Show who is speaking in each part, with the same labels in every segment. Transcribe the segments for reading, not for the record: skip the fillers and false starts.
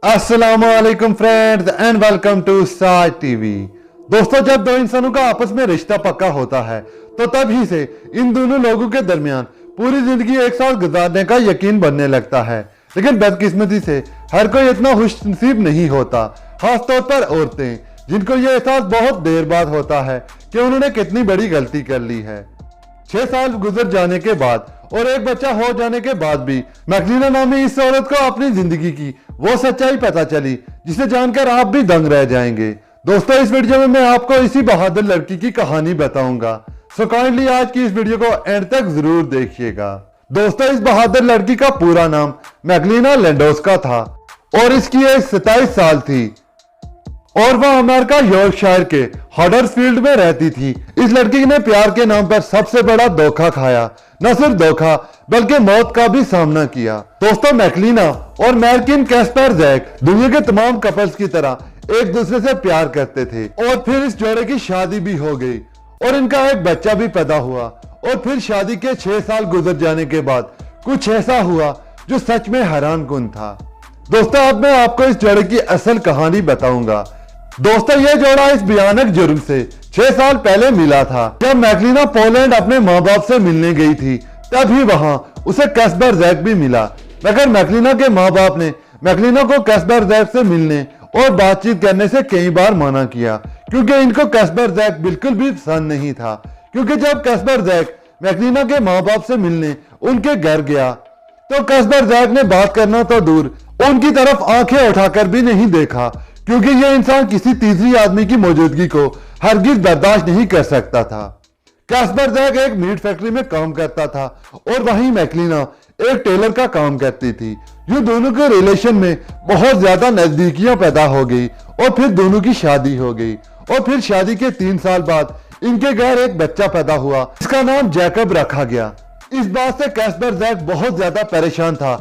Speaker 1: अस्सलामुअलैकुम friends and welcome to side TV. दोस्तों, जब दो इंसानों का आपस में रिश्ता पक्का होता है तो तभी से इन दोनों लोगों के दरमियान पूरी जिंदगी एक साथ गुजारने का यकीन बनने लगता है। लेकिन बदकिस्मती से हर कोई इतना खुशनसीब नहीं होता, खासतौर पर औरतें, जिनको ये एहसास बहुत देर बाद होता है कि उन्होंने कितनी बड़ी गलती कर ली है। 6 साल गुजर जाने के बाद और एक बच्चा हो जाने के बाद भी मैकलीना नामी इस औरत को अपनी जिंदगी की वो सच्चाई पता चली जिसे जानकर आप भी दंग रह जाएंगे। दोस्तों, इस वीडियो में मैं आपको इसी बहादुर लड़की की कहानी बताऊंगा, सो काइंडली आज की इस वीडियो को एंड तक जरूर देखिएगा। दोस्तों, इस बहादुर लड़की का पूरा नाम मैकलीना लेंडोस्का था और इसकी एज 27 साल थी और वह अमेरिका यॉर्कशायर के हडर्सफील्ड में रहती थी। इस लड़की ने प्यार के नाम पर सबसे बड़ा धोखा खाया, न सिर्फ धोखा बल्कि मौत का भी सामना किया। दोस्तों, मैकलीना और मैर्किन कैस्पर जैक दुनिया के तमाम कपल्स की तरह एक दूसरे से प्यार करते थे और फिर इस जोड़े की शादी भी हो गई और इनका एक बच्चा भी पैदा हुआ। और फिर शादी के 6 साल गुजर जाने के बाद कुछ ऐसा हुआ जो सच में हैरानकुन था। दोस्तों, अब मैं आपको इस जोड़े की असल कहानी बताऊंगा। दोस्तों, यह जोड़ा इस भयानक जुर्म से 6 साल पहले मिला था। जब मैकलीना पोलैंड अपने माँ बाप से मिलने गई थी तभी वहां उसे कैस्पर जैक भी मिला, मगर मैकलीना के माँ बाप ने मैकलीना को कैस्पर जैक से मिलने और बातचीत करने से कई बार मना किया क्योंकि इनको कैस्पर जैक बिल्कुल भी पसंद नहीं था। क्योंकि जब कैस्पर जैक मैकलीना के माँ बाप से मिलने उनके घर गया तो कैस्पर जैक ने बात करना तो दूर उनकी तरफ आंखें उठाकर भी नहीं देखा, क्योंकि यह इंसान किसी तीसरी आदमी की मौजूदगी को हरगिज बर्दाश्त नहीं कर सकता था। कैस्पर जैक एक मीट फैक्ट्री में काम करता था और वहीं मैकलीना एक टेलर का काम करती थी। यूं दोनों के रिलेशन में बहुत ज्यादा नजदीकियां पैदा हो गई और फिर दोनों की शादी हो गई। और फिर शादी के 3 साल बाद इनके घर एक बच्चा पैदा हुआ, इसका नाम जैकब रखा गया। इस बात से कैस्पर जैक बहुत ज्यादा परेशान था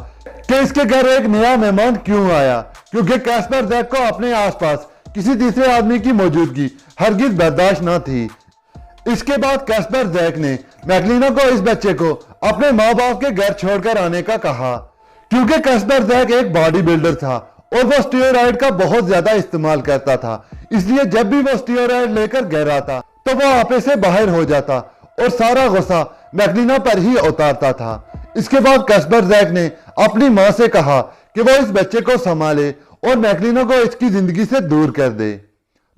Speaker 1: कि इसके घर एक नया मेहमान क्यों आया, क्योंकि कैस्पर जैक को अपने आसपास किसी तीसरे आदमी की मौजूदगी हरगिज बर्दाश्त न थी। इसके बाद कैस्पर जैक ने मैकलीना को इस बच्चे को अपने माँ बाप के घर छोड़कर आने का कहा, क्योंकि कैस्पर जैक एक बॉडी बिल्डर था और वो स्टेरॉइड का बहुत ज्यादा इस्तेमाल करता था। इसलिए जब भी वो स्टेरॉइड लेकर घर आता तो वो आपे से बाहर हो जाता और सारा गुस्सा मैकलीना पर ही उतारता था। इसके बाद कैस्पर जैक ने अपनी माँ से कहा कि वो इस बच्चे को संभाले और मैकलीना को इसकी जिंदगी से दूर कर दे।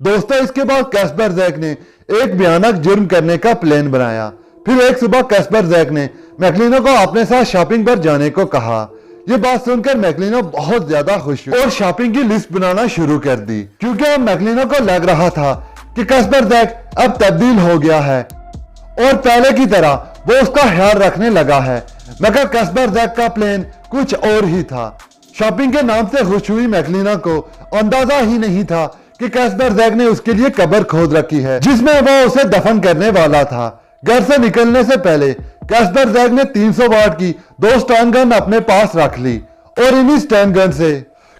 Speaker 1: दोस्तों, इसके बाद कैस्पर जैक ने एक भयानक जुर्म करने का प्लान बनाया। फिर एक सुबह कैस्पर जैक ने मैकलीना को अपने साथ शॉपिंग पर जाने को कहा। ये बात सुनकर मैकलीना बहुत ज्यादा खुश हुई और शॉपिंग की लिस्ट बनाना शुरू कर दी, क्योंकि अब मैकलीना को लग रहा था कि कैस्पर जैक अब तब्दील हो गया है और पहले की तरह वो उसका ख्याल रखने लगा है। मगर कैस्पर जैक का प्लान कुछ और ही था। शॉपिंग के नाम से खुश हुई मैकलीना को अंदाजा ही नहीं था कि कैस्पर जैक ने उसके लिए कब्र खोद रखी है जिसमें वो उसे दफन करने वाला था। घर से निकलने से पहले कैस्पर जैक ने 300 वाट की 2 स्टन गन अपने पास रख ली और इन्हीं स्टन गन से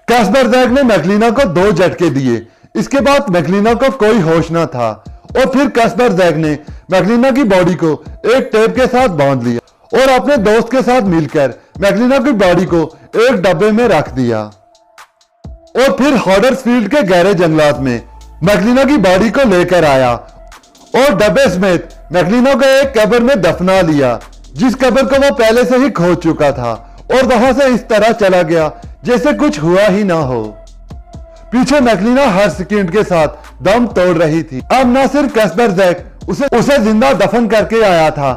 Speaker 1: कैस्पर जैक ने मैकलीना को 2 झटके दिए। इसके बाद मैकलीना को कोई होश न था और फिर कैस्पर जैक ने मैकलीना की बॉडी को एक टेप के साथ बांध लिया और अपने दोस्त के साथ मिलकर मैकलीना की बॉडी को एक डब्बे में रख दिया और फिर हडर्सफील्ड के गहरे जंगलात में मैकलीना की बॉडी को लेकर आया और डब्बे समेत मैकलीना को एक कब्र में दफना लिया, जिस कब्र को वो पहले से ही खोद चुका था, और वहां से इस तरह चला गया जैसे कुछ हुआ ही ना हो। पीछे मैकलीना हर सेकंड के साथ दम तोड़ रही थी। अब न सिर्फ कैस्पर जैक उसे जिंदा दफन करके आया था,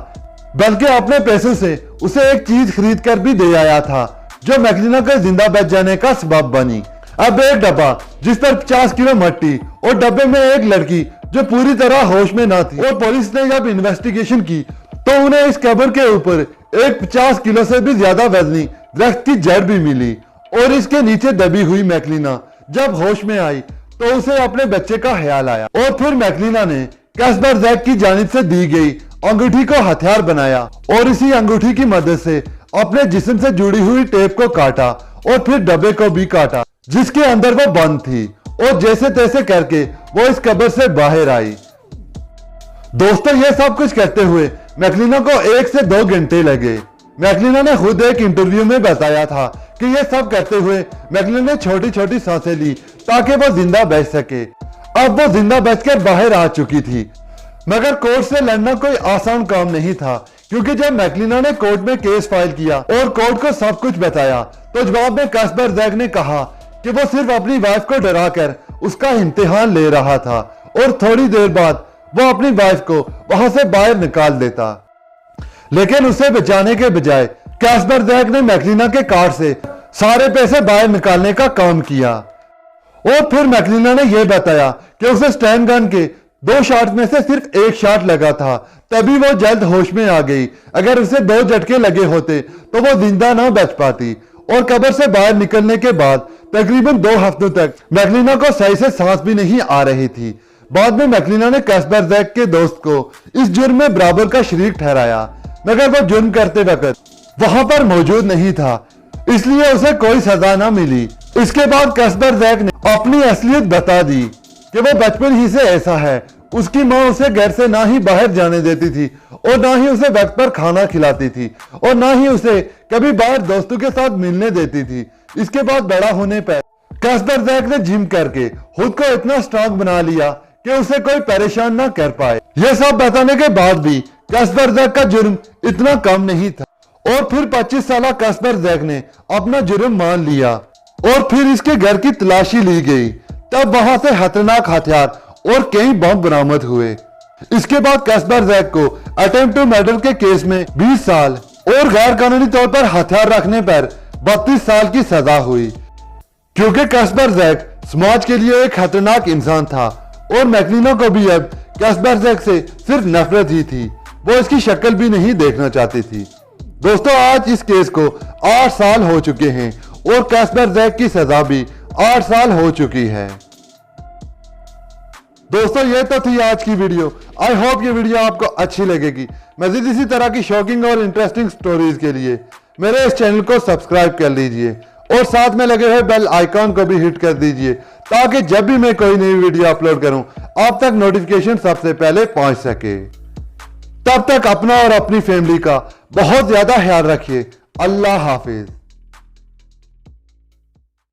Speaker 1: बल्कि अपने पैसों से उसे एक चीज खरीद कर भी दे आया था जो मैकलीना के जिंदा बच जाने का सबब बनी। अब एक डब्बा जिस पर 50 किलो मट्टी और डब्बे में एक लड़की जो पूरी तरह होश में ना थी। और पुलिस ने जब इन्वेस्टिगेशन की तो उन्हें इस कब्र के ऊपर एक 50 किलो से भी ज्यादा वजनी दरख्त की जड़ भी मिली और इसके नीचे दबी हुई मैकलीना जब होश में आई तो उसे अपने बच्चे का ख्याल आया और फिर मैकलीना ने कैस्पर जैक की जानिब से दी गई अंगूठी को हथियार बनाया और इसी अंगूठी की मदद से अपने जिस्म से जुड़ी हुई टेप को काटा और फिर डब्बे को भी काटा जिसके अंदर वो बंद थी और जैसे तैसे करके वो इस कब्र से बाहर आई। दोस्तों, ये सब कुछ करते हुए मैकलीना को 1 से 2 घंटे लगे। मैकलिना ने खुद एक इंटरव्यू में बताया था कि ये सब करते हुए मैकलिना ने छोटी छोटी सांसें ली ताकि वो जिंदा बच सके। अब वो जिंदा बचकर बाहर आ चुकी थी, मगर कोर्ट से लड़ना कोई आसान काम नहीं था, क्योंकि जब मैकलिना ने कोर्ट में केस फाइल किया और कोर्ट को सब कुछ बताया तो जवाब में कास्परजैक ने कहा कि वो सिर्फ अपनी वाइफ को डराकर उसका इम्तिहान ले रहा था और थोड़ी देर बाद वो अपनी वाइफ को वहां से बाहर निकाल देता। लेकिन उसे बचाने के बजाय कास्परजैक ने मैकलिना के कार्ड से सारे पैसे बाहर निकालने का काम किया और फिर मैकलिना ने यह बताया कि उसे स्टैन गन के 2 शॉट में से सिर्फ 1 शॉट लगा था, तभी वो जल्द होश में आ गई। अगर उसे 2 झटके लगे होते तो वो जिंदा ना बच पाती। और कब्र से बाहर निकलने के बाद तकरीबन 2 हफ्तों तक मैकलिना को सही से सांस भी नहीं आ रही थी। बाद में मैकलिना ने कास्परजैक के दोस्त को इस जुर्म में बराबर का शरीक ठहराया, मगर वो जुर्म करते वक्त वहां पर मौजूद नहीं था, इसलिए उसे कोई सजा ना मिली। इसके बाद कास्परजैक ने अपनी असलियत बता दी कि वो बचपन ही से ऐसा है। उसकी माँ उसे घर से ना ही बाहर जाने देती थी और ना ही उसे वक्त पर खाना खिलाती थी और ना ही उसे कभी बाहर दोस्तों के साथ मिलने देती थी। इसके बाद बड़ा होने पर कास्परजैक ने जिम करके खुद को इतना स्ट्रांग बना लिया कि उसे कोई परेशान ना कर पाए। यह सब बताने के बाद भी कास्परजैक का जुर्म इतना कम नहीं था और फिर 25 साल कास्परजैक ने अपना जुर्म मान लिया और फिर इसके घर की तलाशी ली गई। तब वहां से खतरनाक हथियार और कई बम बरामद हुए। इसके बाद कास्परजैक को अटेम्प्ट टू मर्डर के केस में 20 साल और गैर कानूनी तौर पर हथियार रखने पर 32 साल की सजा हुई। क्योंकि कास्परजैक समाज के लिए एक खतरनाक इंसान था और मैकलिना को भी अब कास्परजैक से सिर्फ नफरत ही थी, वो इसकी शक्ल भी नहीं देखना चाहती थी। दोस्तों, आज इस केस को 8 साल हो चुके हैं और कास्परजैक की सजा भी 8 साल हो चुकी है। दोस्तों, ये तो थी आज की वीडियो। आई होप ये वीडियो आपको अच्छी लगेगी। मजीद इसी तरह की शॉकिंग और इंटरेस्टिंग स्टोरीज के लिए मेरे इस चैनल को सब्सक्राइब कर लीजिए और साथ में लगे हुए बेल आइकॉन को भी हिट कर दीजिए, ताकि जब भी मैं कोई नई वीडियो अपलोड करूं आप तक नोटिफिकेशन सबसे पहले पहुंच सके। तब तक अपना और अपनी फैमिली का बहुत ज्यादा ख्याल रखिए। अल्लाह हाफिज।